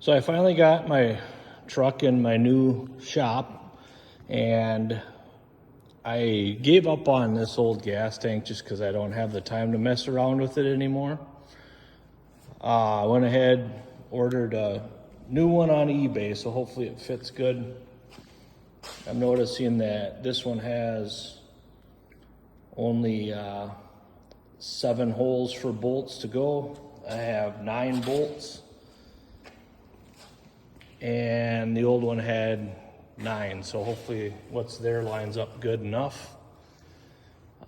So I finally got my truck in my new shop, and I gave up on this old gas tank just because I don't have the time to mess around with it anymore. I went ahead, ordered a new one on eBay, so hopefully it fits good. I'm noticing that this one has only 7 holes for bolts to go. I have 9 bolts, and the old one had 9, so hopefully what's there lines up good enough.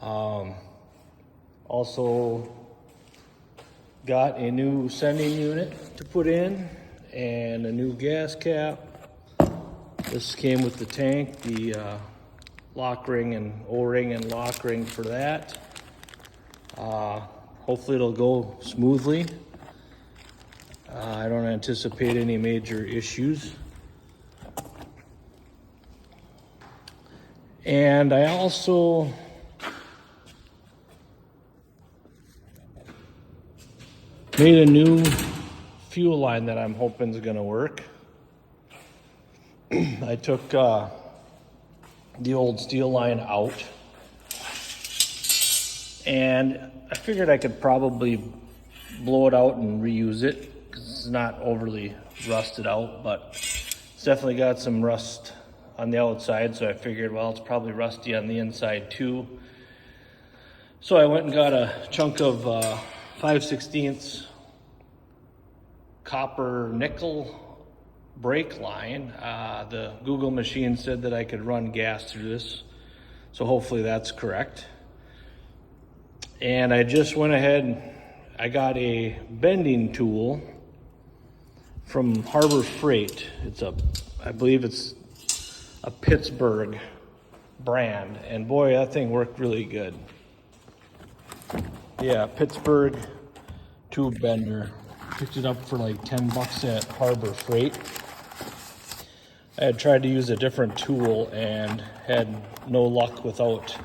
Also got a new sending unit to put in and a new gas cap. This came with the tank, the lock ring and O-ring and lock ring for that. Hopefully it'll go smoothly. I don't anticipate any major issues. And I also made a new fuel line that I'm hoping is going to work. I took the old steel line out, and I figured I could probably blow it out and reuse it because it's not overly rusted out, but it's definitely got some rust on the outside, so I figured, well, it's probably rusty on the inside too. So I went and got a chunk of 5/16 copper nickel brake line. The Google machine said that I could run gas through this, so hopefully that's correct. And I just went ahead, I got a bending tool from Harbor Freight. I believe it's a Pittsburgh brand, and boy, that thing worked really good. Yeah, Pittsburgh tube bender. Picked it up for like 10 bucks at Harbor Freight. I had tried to use a different tool and had no luck without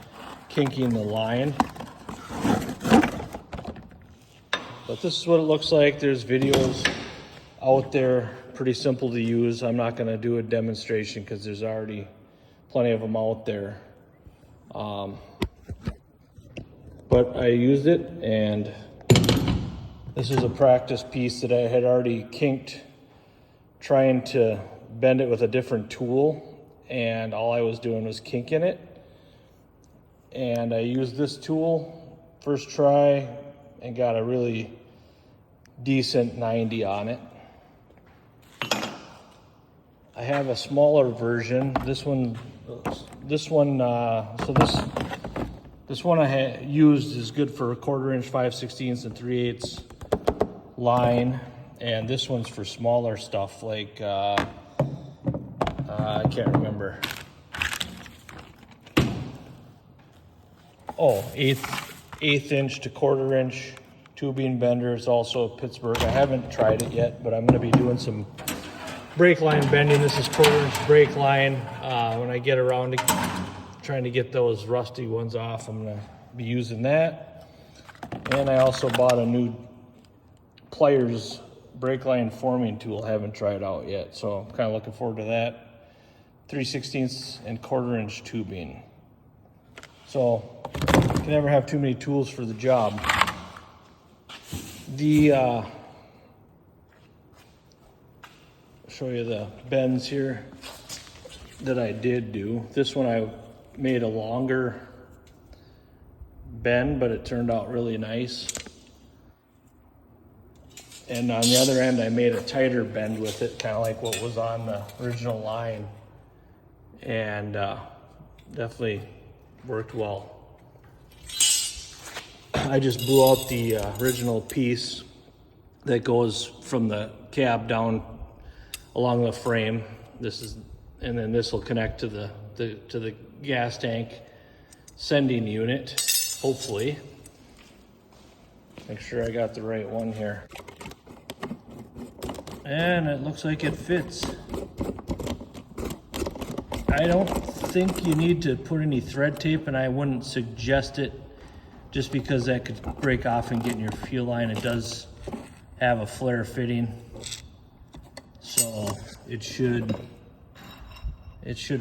kinking the line. But this is what it looks like. There's videos out there, pretty simple to use. I'm not going to do a demonstration because there's already plenty of them out there. But I used it, and this is a practice piece that I had already kinked trying to bend it with a different tool, and all I was doing was kinking it. And I used this tool first try and got a really decent 90 on it. I have a smaller version. This one I used is good for a 1/4 inch, 5/16 and 3/8 line, and this one's for smaller stuff like I can't remember. Oh, eighth inch to 1/4 inch tubing bender. It's also Pittsburgh. I haven't tried it yet, but I'm going to be doing some brake line bending. This is 1/4 inch brake line. When I get around to trying to get those rusty ones off, I'm going to be using that. And I also bought a new pliers brake line forming tool. I haven't tried out yet, so I'm kind of looking forward to that. 3/16 and 1/4 inch tubing. So you can never have too many tools for the job. Show you the bends here that I did do. This one I made a longer bend, but it turned out really nice. And on the other end, I made a tighter bend with it, kind of like what was on the original line. And definitely worked well. I just blew out the original piece that goes from the cab down along the frame. And then this will connect to the gas tank sending unit, hopefully. Make sure I got the right one here. And it looks like it fits. I don't think you need to put any thread tape, and I wouldn't suggest it just because that could break off and get in your fuel line. It does have a flare fitting. So it should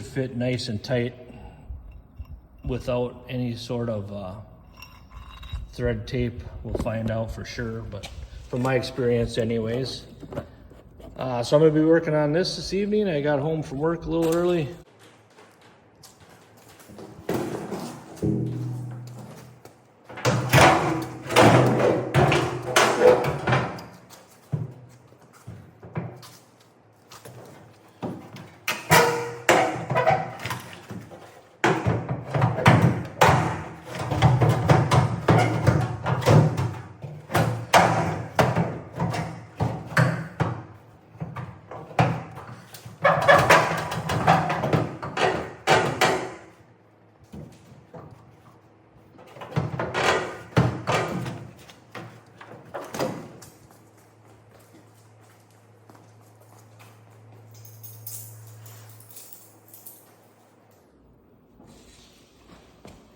fit nice and tight without any sort of thread tape. We'll find out for sure, but from my experience anyways. So I'm gonna be working on this evening. I got home from work a little early.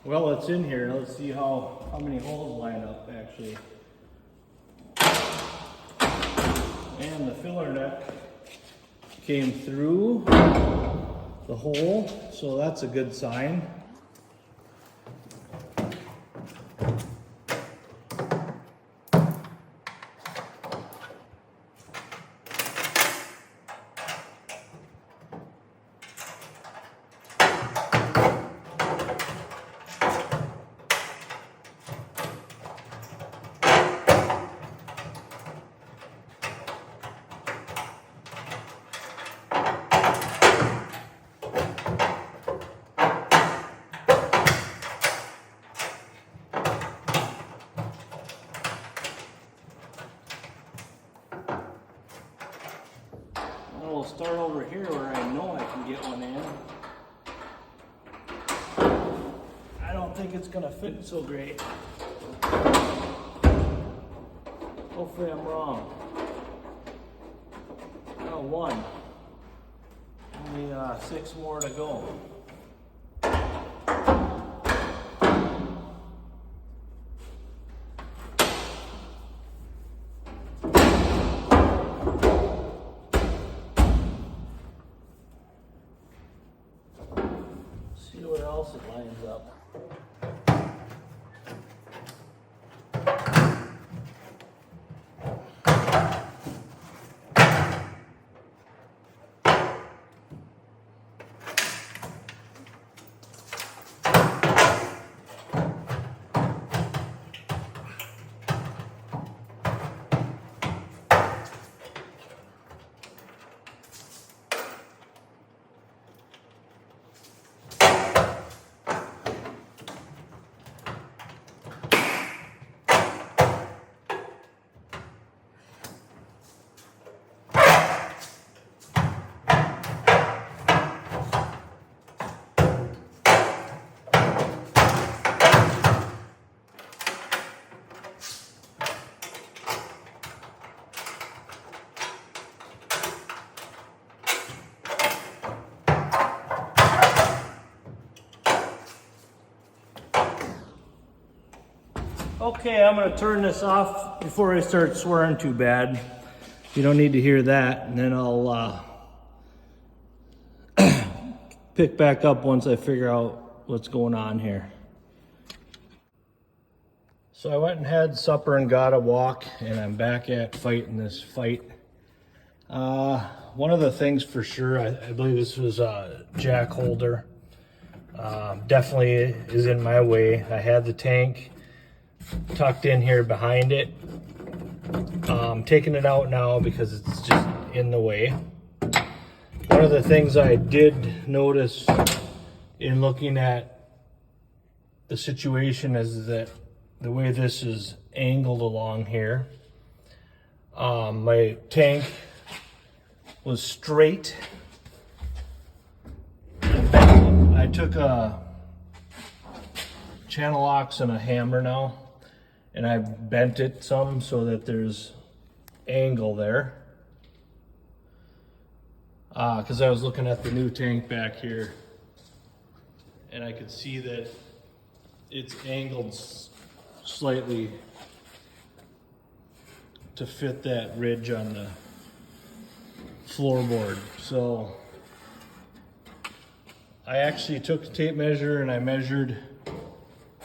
Well, it's in here. Let's see how many holes line up actually. And the filler neck came through the hole, so that's a good sign. We'll start over here where I know I can get one in. I don't think it's gonna fit so great. Hopefully I'm wrong. Oh, one. Only 6 more to go. See where else it lines up. Okay, I'm gonna turn this off before I start swearing too bad. You don't need to hear that, and then I'll pick back up once I figure out what's going on here. So I went and had supper and got a walk, and I'm back at fighting this fight. One of the things for sure, I believe this was a jack holder. Definitely is in my way. I had the tank tucked in here behind it. Taking it out now because it's just in the way. One of the things I did notice in looking at the situation is that the way this is angled along here, my tank was straight. I took a channel locks and a hammer now, and I bent it some so that there's angle there. Because I was looking at the new tank back here, and I could see that it's angled slightly to fit that ridge on the floorboard. So I actually took a tape measure and I measured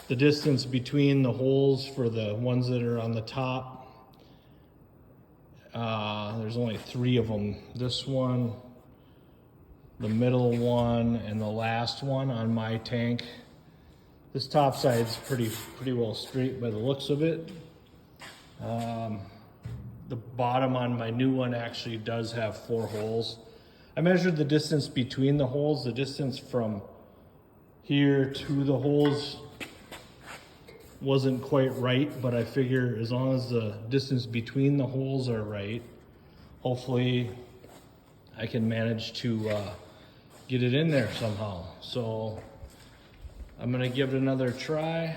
the distance between the holes for the ones that are on the top. There's only 3 of them. This one, the middle one, and the last one on my tank. This top side's pretty well straight by the looks of it. The bottom on my new one actually does have 4 holes. I measured the distance between the holes. The distance from here to the holes wasn't quite right, but I figure as long as the distance between the holes are right, hopefully I can manage to get it in there somehow. So I'm gonna give it another try,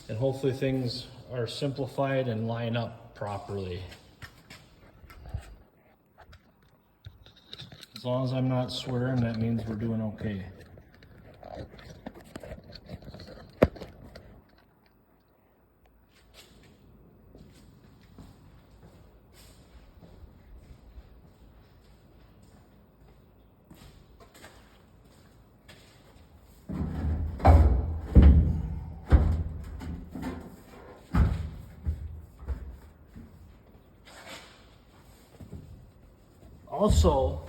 and hopefully things are simplified and line up properly. As long as I'm not swearing, that means we're doing okay. Also,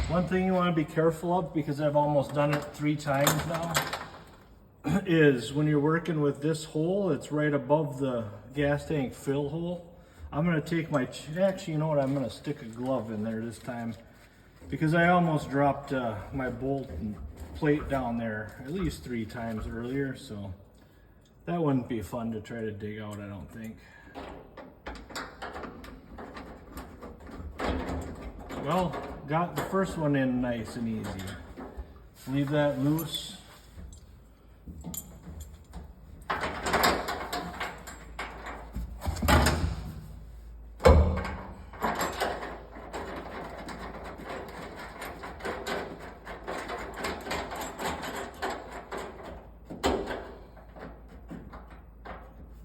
one thing you want to be careful of, because I've almost done it 3 times now, is when you're working with this hole, it's right above the gas tank fill hole. I'm going to take my, actually, you know what, I'm going to stick a glove in there this time, because I almost dropped my bolt and plate down there at least 3 times earlier, so that wouldn't be fun to try to dig out, I don't think. Well, got the first one in nice and easy. Leave that loose.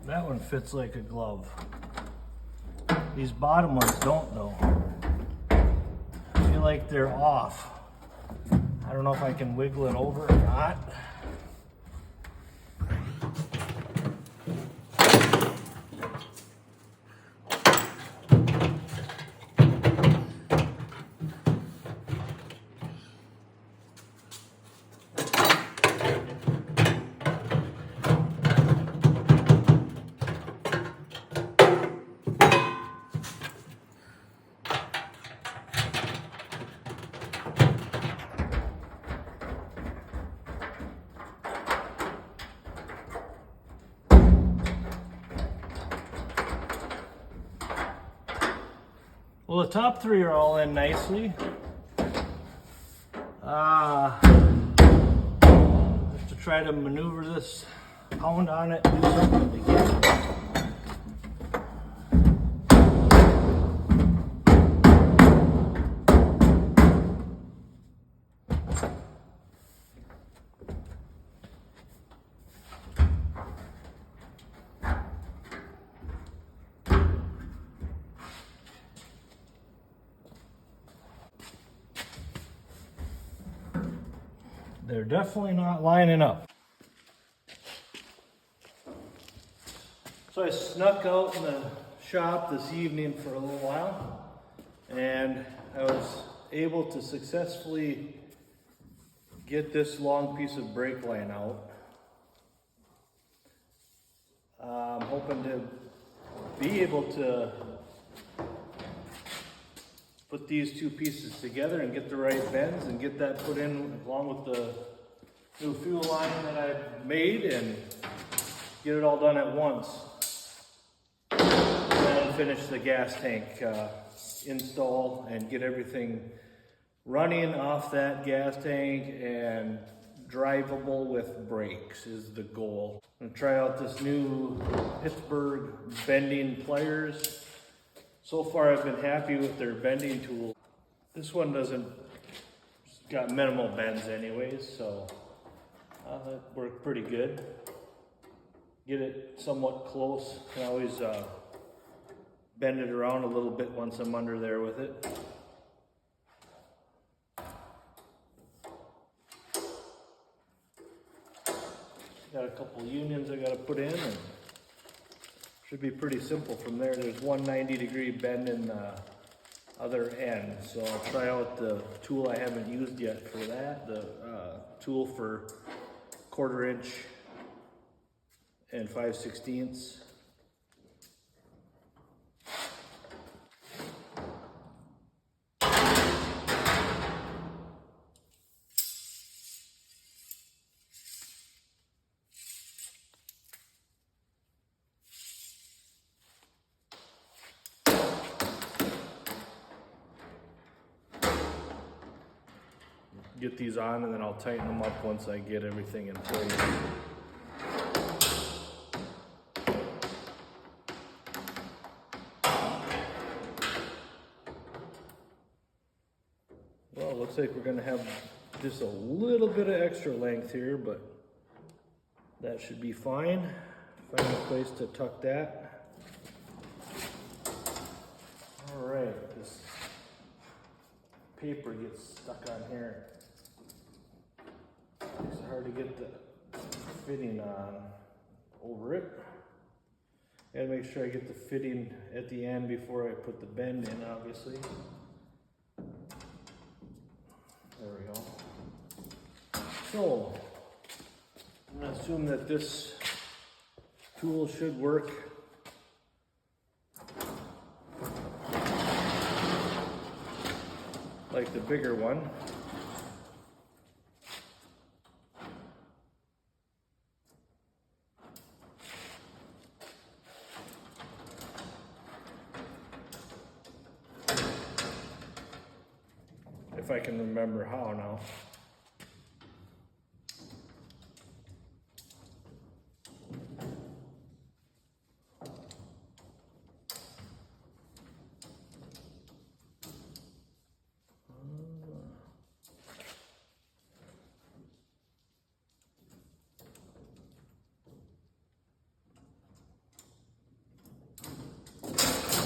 That one fits like a glove. These bottom ones don't though. I feel like they're off. I don't know if I can wiggle it over or not. Well, the top 3 are all in nicely. Just to try to maneuver this, pound on it, do something to get it. They're definitely not lining up. So I snuck out in the shop this evening for a little while, and I was able to successfully get this long piece of brake line out. I'm hoping to be able to put these 2 pieces together and get the right bends and get that put in along with the new fuel line that I've made and get it all done at once. And then finish the gas tank install and get everything running off that gas tank and drivable with brakes is the goal. I'm gonna try out this new Pittsburgh bending pliers. So far I've been happy with their bending tool. This one got minimal bends anyways, so that worked pretty good. Get it somewhat close. I always bend it around a little bit once I'm under there with it. Got a couple unions I gotta put in, and should be pretty simple from there. There's one 90-degree bend in the other end. So I'll try out the tool I haven't used yet for that. The tool for 1/4 inch and 5/16. Get these on, and then I'll tighten them up once I get everything in place. Well, it looks like we're gonna have just a little bit of extra length here, but that should be fine. Find a place to tuck that. All right, this paper gets stuck on here. It's hard to get the fitting on over it. Gotta make sure I get the fitting at the end before I put the bend in, obviously. There we go. So, I'm gonna assume that this tool should work. Like the bigger one. If I can remember how now.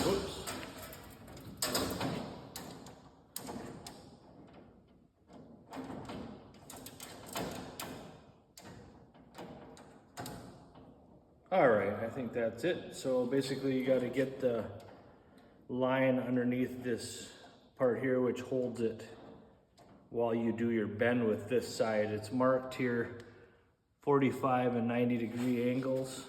Whoops. All right, I think that's it. So basically you got to get the line underneath this part here, which holds it while you do your bend with this side. It's marked here 45 and 90-degree angles.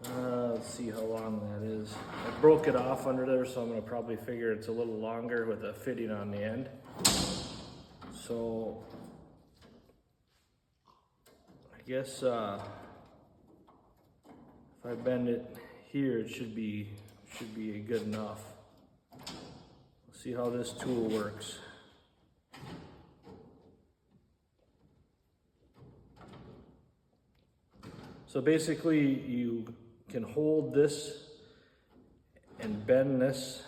Let's see how long that is. I broke it off under there, so I'm gonna probably figure it's a little longer with a fitting on the end. So I guess if I bend it here, it should be good enough. Let's see how this tool works. So basically you can hold this and bend this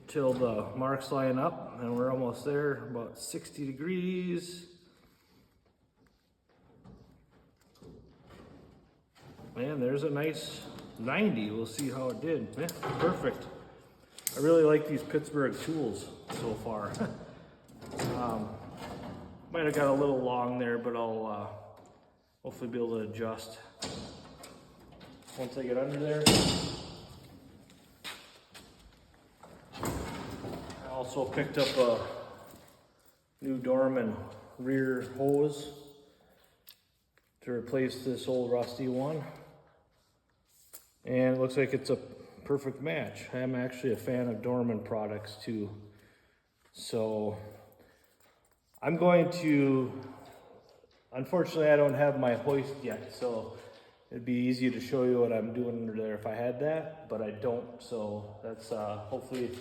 till the marks line up, and we're almost there, about 60 degrees. And there's a nice 90. We'll see how it did. Yeah, perfect. I really like these Pittsburgh tools so far. Might have got a little long there, but I'll hopefully be able to adjust once I get under there. I also picked up a new Dorman rear hose to replace this old rusty one. And it looks like it's a perfect match. I'm actually a fan of Dorman products too. So I'm going to, unfortunately I don't have my hoist yet, so it'd be easy to show you what I'm doing under there if I had that, but I don't. So that's hopefully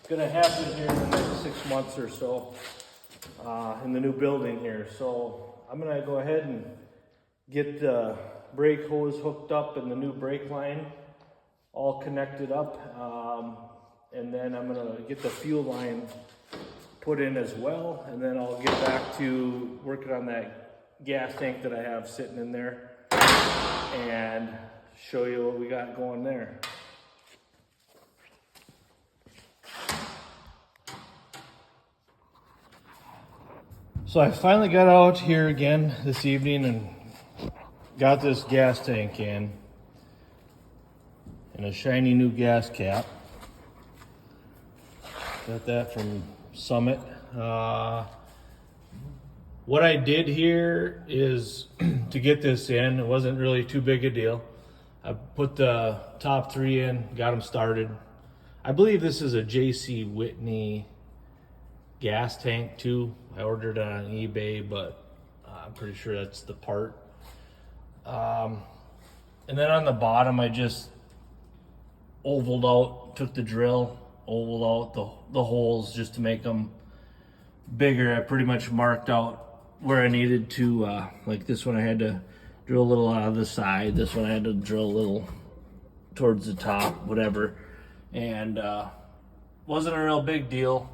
gonna happen here in the next 6 months or so in the new building here. So I'm gonna go ahead and get the brake hose hooked up and the new brake line all connected up. And then I'm gonna get the fuel line put in as well. And then I'll get back to working on that gas tank that I have sitting in there and show you what we got going there. So I finally got out here again this evening and got this gas tank in and a shiny new gas cap. Got that from Summit. What I did here is to get this in, it wasn't really too big a deal. I put the top 3 in, got them started. I believe this is a J.C. Whitney gas tank too. I ordered it on eBay, but I'm pretty sure that's the part. And then on the bottom, I just ovaled out, took the drill, ovaled out the holes just to make them bigger. I pretty much marked out where I needed to, like this one I had to drill a little out of the side, this one I had to drill a little towards the top, whatever. And wasn't a real big deal.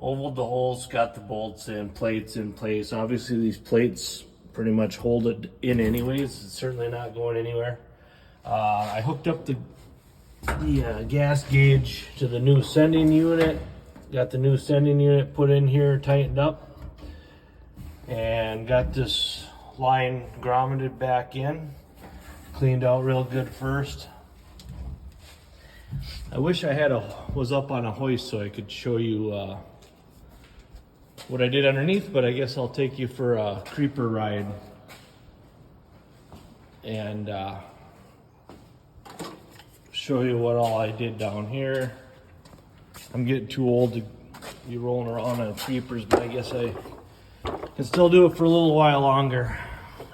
Ovaled the holes, got the bolts and plates in place. Obviously these plates pretty much hold it in anyways. It's certainly not going anywhere. I hooked up the gas gauge to the new sending unit. Got the new sending unit put in here, tightened up, and got this line grommeted back in. Cleaned out real good first. I wish I was up on a hoist so I could show you what I did underneath, but I guess I'll take you for a creeper ride and show you what all I did down here. I'm getting too old to be rolling around on creepers, but I guess I can still do it for a little while longer,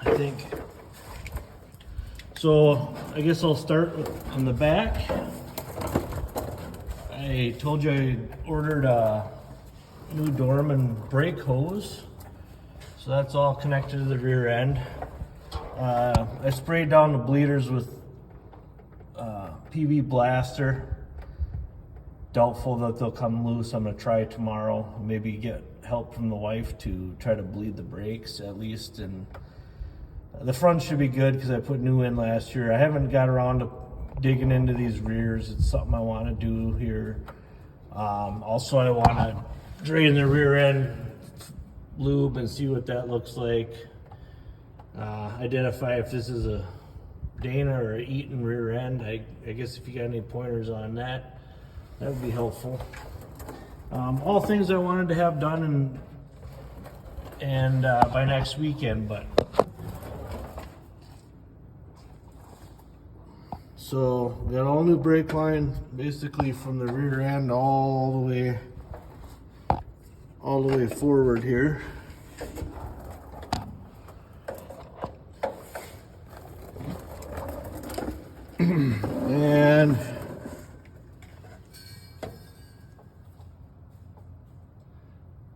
I think. So I guess I'll start on the back. I told you I ordered a new Dorman brake hose, so that's all connected to the rear end. I sprayed down the bleeders with PV Blaster. Doubtful that they'll come loose. I'm gonna try tomorrow, maybe get help from the wife to try to bleed the brakes at least. And the front should be good because I put new in last year. I haven't got around to digging into these rears. It's something I want to do here. Also, I want to drain the rear end lube and see what that looks like. Identify if this is a Dana or a Eaton rear end. I guess if you got any pointers on that, that would be helpful. All things I wanted to have done and by next weekend, but so got all new brake line basically from the rear end all the way forward here. And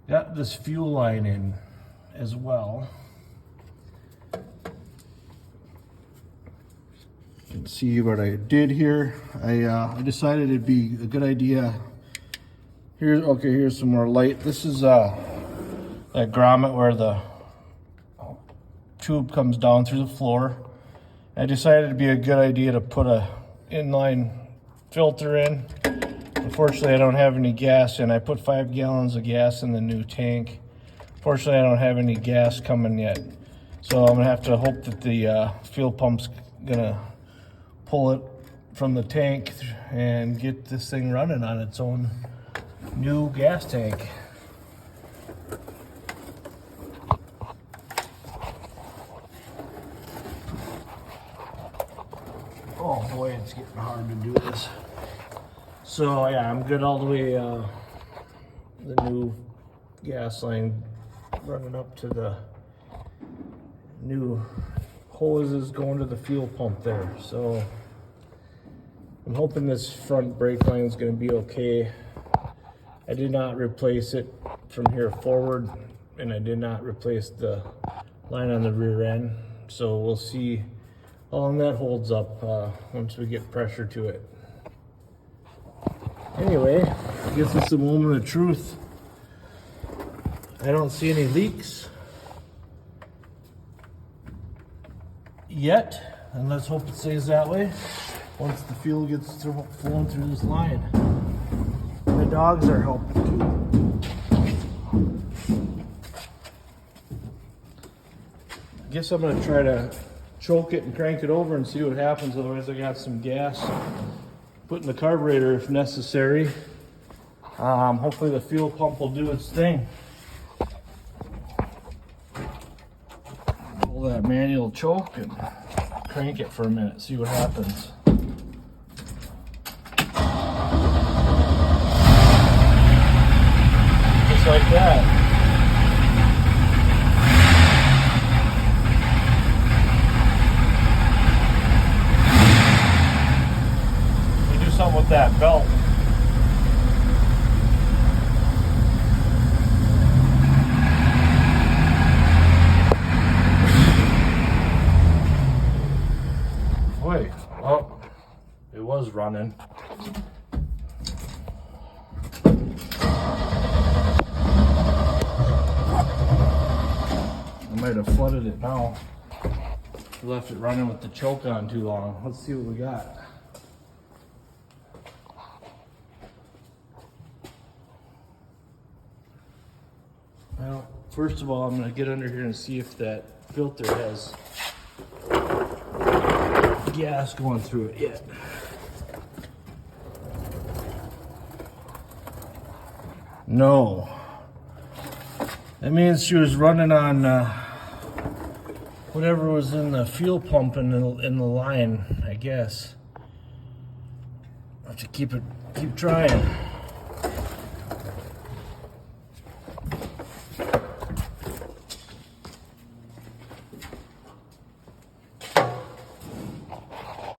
got this fuel line in as well. You can see what I did here. I decided it'd be a good idea. Here's some more light. This is that grommet where the tube comes down through the floor. I decided it'd be a good idea to put a inline filter in. Unfortunately, I don't have any gas in. I put 5 gallons of gas in the new tank. Fortunately, I don't have any gas coming yet. So I'm gonna have to hope that the fuel pump's gonna pull it from the tank and get this thing running on its own new gas tank. Oh boy, it's getting hard to do this. So yeah, I'm good all the way, the new gas line running up to the new hoses going to the fuel pump there. So I'm hoping this front brake line is going to be okay. I did not replace it from here forward, and I did not replace the line on the rear end. So we'll see how long that holds up once we get pressure to it. Anyway, I guess it's a moment of truth. I don't see any leaks yet, and let's hope it stays that way once the fuel gets flowing through this line. The dogs are helping too. guess I'm gonna try to choke it and crank it over and see what happens. Otherwise I got some gas put in the carburetor if necessary. Hopefully the fuel pump will do its thing. Pull that manual choke and crank it for a minute, see what happens. Just like that. We do something with that belt. Boy, oh, it was running. I might have flooded it now. Left it running with the choke on too long. Let's see what we got. Well, first of all, I'm going to get under here and see if that filter has gas going through it yet. No. That means she was running on whatever was in the fuel pump in the line, I guess. I'll have to keep trying.